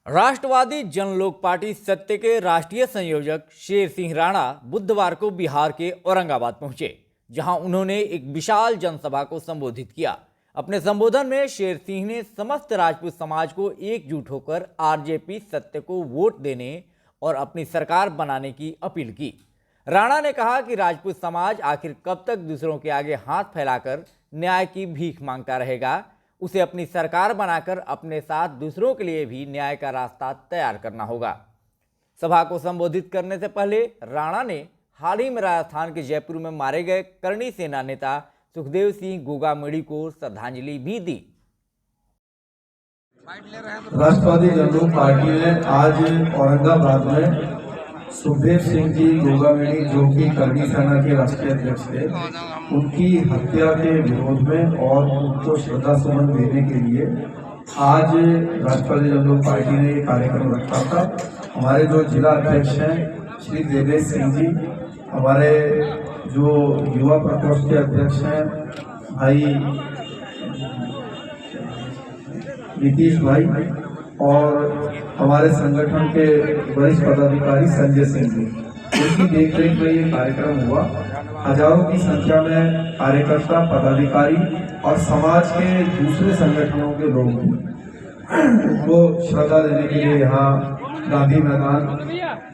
राष्ट्रवादी जनलोक party सत्य के राष्ट्रीय संयोजक शेर सिंह राणा बुधवार को बिहार के औरंगाबाद पहुंचे, जहां उन्होंने एक विशाल जनसभा को संबोधित किया। अपने संबोधन में शेर सिंह ने समस्त राजपूत समाज को एकजुट होकर आरजेपी सत्य को वोट देने और अपनी सरकार बनाने की अपील की। राणा ने कहा कि राजपूत समाज आखिर कब तक दूसरों के आगे हाथ फैलाकर न्याय की भीख मांगता रहेगा। उसे अपनी सरकार बनाकर अपने साथ दूसरों के लिए भी न्याय का रास्ता तैयार करना होगा। सभा को संबोधित करने से पहले राणा ने हाल ही में राजस्थान के जयपुर में मारे गए करणी सेना नेता सुखदेव सिंह गोगामेड़ी को श्रद्धांजलि भी दी। राष्ट्रवादी जनलोक पार्टी ने आज औरंगाबाद में सुखदेव सिंह जी गोगामेड़ी, जो कि करणी सेना के राष्ट्रीय अध्यक्ष थे, उनकी हत्या के विरोध में और उनको श्रद्धा सुमन देने के लिए आज राष्ट्रवादी जनलोक पार्टी ने ये कार्यक्रम रखा था। हमारे जो जिला अध्यक्ष हैं श्री देवेश सिंह जी, हमारे जो युवा प्रकोष्ठ के अध्यक्ष हैं भाई नीतीश भाई, और हमारे संगठन के वरिष्ठ पदाधिकारी संजय सिंह जी, उनकी देखरेख में ये कार्यक्रम हुआ। हजारों की संख्या में कार्यकर्ता, पदाधिकारी और समाज के दूसरे संगठनों के लोग उनको श्रद्धा देने के लिए यहाँ गांधी मैदान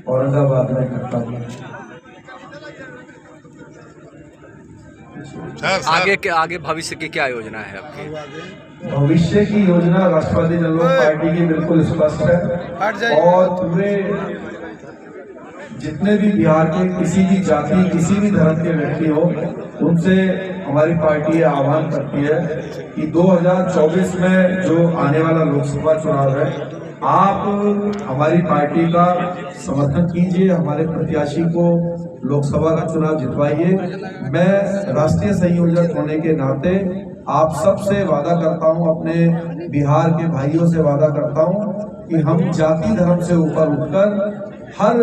औरंगाबाद में इकट्ठा हुआ। आगे भविष्य की क्या योजना है आपकी? भविष्य की योजना राष्ट्रवादी जनलोक पार्टी की बिल्कुल स्पष्ट है और पूरे जितने भी बिहार के किसी भी जाति, किसी भी धर्म के व्यक्ति हो, उनसे हमारी पार्टी आह्वान करती है कि 2024 में जो आने वाला लोकसभा चुनाव है, आप हमारी पार्टी का समर्थन कीजिए, हमारे प्रत्याशी को लोकसभा का चुनाव जितवाइए। मैं राष्ट्रीय संयोजक होने के नाते आप सबसे वादा करता हूं, अपने बिहार के भाइयों से वादा करता हूं कि हम जाति धर्म से ऊपर उठकर हर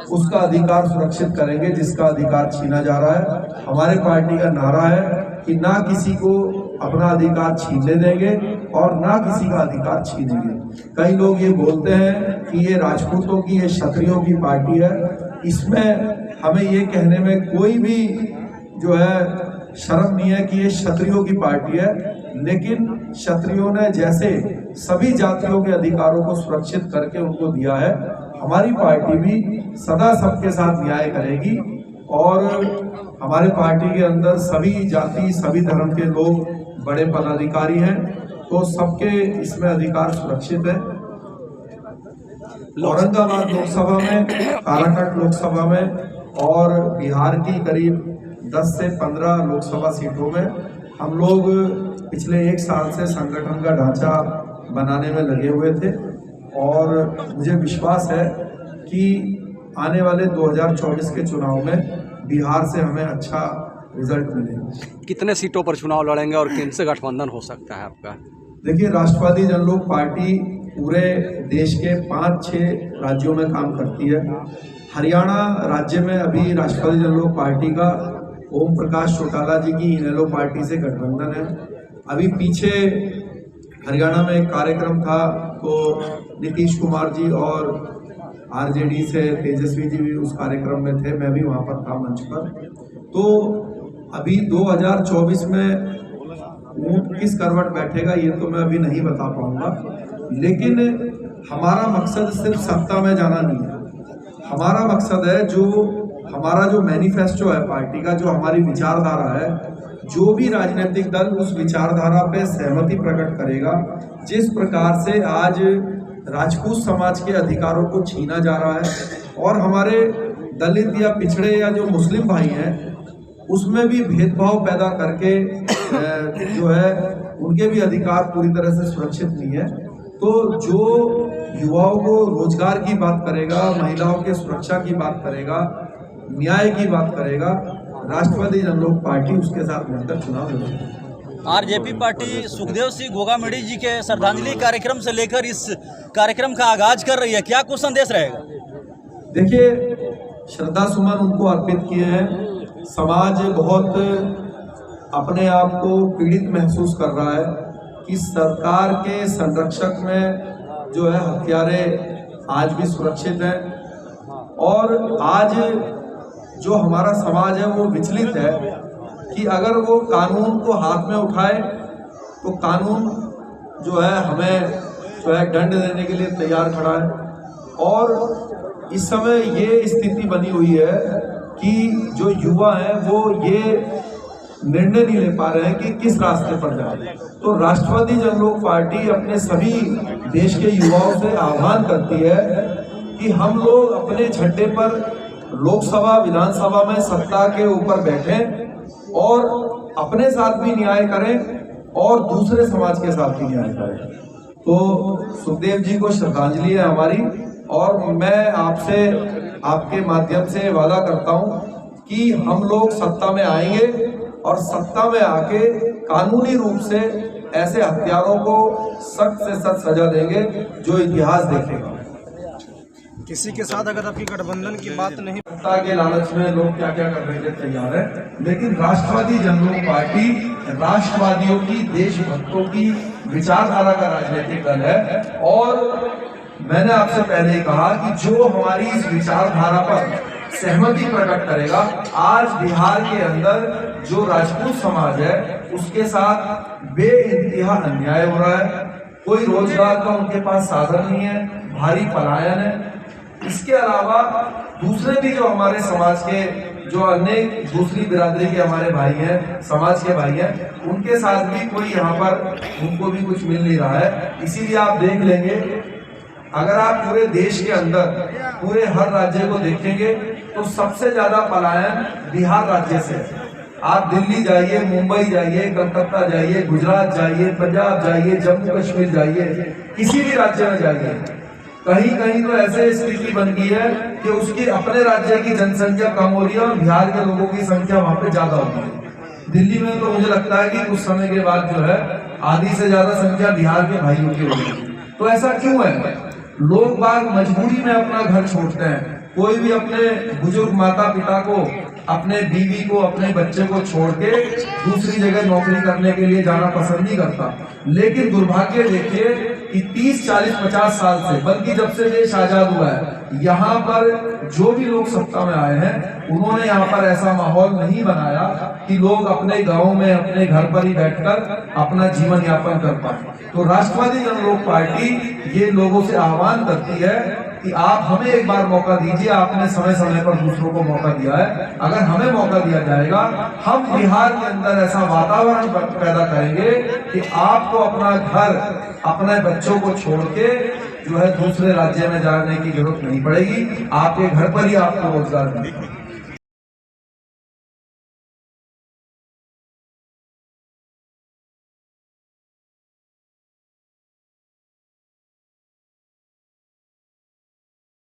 उसका अधिकार सुरक्षित करेंगे जिसका अधिकार छीना जा रहा है। हमारे पार्टी का नारा है कि ना किसी को अपना अधिकार छीनने देंगे और ना किसी का अधिकार छीनेंगे। कई लोग ये बोलते हैं कि ये राजपूतों की, ये क्षत्रियों की पार्टी है। इसमें हमें ये कहने में कोई भी जो है शर्म नहीं है कि ये क्षत्रियों की पार्टी है, लेकिन क्षत्रियों ने जैसे सभी जातियों के अधिकारों को सुरक्षित करके उनको दिया है, हमारी पार्टी भी सदा सबके साथ न्याय करेगी और हमारे पार्टी के अंदर सभी जाति, सभी धर्म के लोग बड़े पदाधिकारी हैं, तो सबके इसमें अधिकार सुरक्षित है। औरंगाबाद लोकसभा में, काराकाट लोकसभा में और बिहार की करीब 10 से 15 लोकसभा सीटों में हम लोग पिछले 1 साल से संगठन का ढांचा बनाने में लगे हुए थे और मुझे विश्वास है कि आने वाले 2024 के चुनाव में बिहार से हमें अच्छा रिजल्ट मिलेगा। कितने सीटों पर चुनाव लड़ेंगे और किन से गठबंधन हो सकता है आपका? देखिए, राष्ट्रवादी जनलोक पार्टी पूरे देश के 5-6 राज्यों में काम करती है। हरियाणा राज्य में अभी राष्ट्रवादी जनलोक पार्टी का ओम प्रकाश चौटाला जी की इनेलो पार्टी से गठबंधन है। अभी पीछे हरियाणा में एक कार्यक्रम था, तो नीतीश कुमार जी और आरजेडी से तेजस्वी जी भी उस कार्यक्रम में थे, मैं भी वहां पर था मंच पर। तो अभी 2024 में ऊंट किस करवट बैठेगा ये तो मैं अभी नहीं बता पाऊंगा, लेकिन हमारा मकसद सिर्फ सत्ता में जाना नहीं है। हमारा मकसद है हमारा जो मैनिफेस्टो है पार्टी का, जो हमारी विचारधारा है, जो भी राजनीतिक दल उस विचारधारा पे सहमति प्रकट करेगा, जिस प्रकार से आज राजपूत समाज के अधिकारों को छीना जा रहा है और हमारे दलित या पिछड़े या जो मुस्लिम भाई हैं उसमें भी भेदभाव पैदा करके जो है उनके भी अधिकार पूरी तरह से सुरक्षित नहीं है, तो जो युवाओं को रोजगार की बात करेगा, महिलाओं के सुरक्षा की बात करेगा, न्याय की बात करेगा, राष्ट्रवादी जनलोक पार्टी उसके साथ मिलकर चुनाव लड़ेगी। आरजेपी पार्टी सुखदेव सिंह गोगामेड़ी जी के श्रद्धांजलि कार्यक्रम से लेकर इस कार्यक्रम का आगाज कर रही है, क्या कुछ संदेश रहेगा? देखिए, श्रद्धा सुमन उनको अर्पित किए हैं। समाज बहुत अपने आप को पीड़ित महसूस कर रहा है कि सरकार के संरक्षक में जो है हत्यारे आज भी सुरक्षित हैं और आज जो हमारा समाज है वो विचलित है कि अगर वो कानून को हाथ में उठाए तो कानून जो है हमें जो है दंड देने के लिए तैयार खड़ा है। और इस समय ये स्थिति बनी हुई है कि जो युवा हैं वो ये निर्णय नहीं ले पा रहे हैं कि किस रास्ते पर जाए। तो राष्ट्रवादी जनलोक पार्टी अपने सभी देश के युवाओं से आह्वान करती है कि हम लोग अपने झंडे पर लोकसभा विधानसभा में सत्ता के ऊपर बैठें और अपने साथ भी न्याय करें और दूसरे समाज के साथ भी न्याय करें। तो सुखदेव जी को श्रद्धांजलि है हमारी और मैं आपसे आपके माध्यम से वादा करता हूं कि हम लोग सत्ता में आएंगे और सत्ता में आके कानूनी रूप से ऐसे हत्यारों को सख्त से सख्त सजा देंगे जो इतिहास देखेगा। किसी के साथ अगर आपकी गठबंधन की बात नहीं, सत्ता के लालच में लोग क्या क्या करने के लिए तैयार है, लेकिन राष्ट्रवादी जनलोक पार्टी राष्ट्रवादियों की, देशभक्तों की विचारधारा का राजनीतिक दल है। और मैंने आपसे पहले ही कहा कि जो हमारी इस विचारधारा पर सहमति प्रकट करेगा, आज बिहार के अंदर जो राजपूत समाज है उसके साथ बेइंतहा अन्याय हो रहा है। कोई रोजगार का उनके पास साधन नहीं है, भारी पलायन है। इसके अलावा दूसरे भी जो हमारे समाज के जो अनेक दूसरी बिरादरी के हमारे भाई हैं, समाज के भाई हैं, उनके साथ भी कोई यहाँ पर उनको भी कुछ मिल नहीं रहा है। इसीलिए आप देख लेंगे, अगर आप पूरे देश के अंदर पूरे हर राज्य को देखेंगे तो सबसे ज्यादा पलायन बिहार राज्य से है। आप दिल्ली जाइए, मुंबई जाइए, कलकत्ता जाइए, गुजरात जाइए, पंजाब जाइए, जम्मू कश्मीर जाइए, किसी भी राज्य में जाइए, कहीं कहीं तो ऐसे स्थिति बन गई है कि उसकी अपने राज्य की जनसंख्या कम हो रही है और बिहार के लोगों की संख्या वहां पे ज्यादा होती है। दिल्ली में तो मुझे लगता है कि कुछ समय के बाद जो है आधी से ज्यादा संख्या बिहार के भाइयों की होगी। तो ऐसा क्यों है? लोग बाग मजबूरी में अपना घर छोड़ते हैं। कोई भी अपने बुजुर्ग माता पिता को, अपने बीवी को, अपने बच्चे को छोड़ के दूसरी जगह नौकरी करने के लिए जाना पसंद नहीं करता। लेकिन दुर्भाग्य देखिए कि 30, 40, 50 साल से, बल्कि जब से देश आजाद हुआ है, यहाँ पर जो भी लोग सत्ता में आए हैं उन्होंने यहाँ पर ऐसा माहौल नहीं बनाया कि लोग अपने गाँव में अपने घर पर ही बैठकर अपना जीवन यापन कर पाए। तो राष्ट्रवादी जनलोक पार्टी ये लोगों से आह्वान करती है कि आप हमें एक बार मौका दीजिए। आपने समय समय पर दूसरों को मौका दिया है, अगर हमें मौका दिया जाएगा, हम बिहार के अंदर ऐसा वातावरण पैदा करेंगे कि आपको अपना घर, अपने बच्चों को छोड़ के जो है दूसरे राज्य में जाने की जरूरत नहीं पड़ेगी। आपके घर पर ही आपको रोजगार मिलेगा।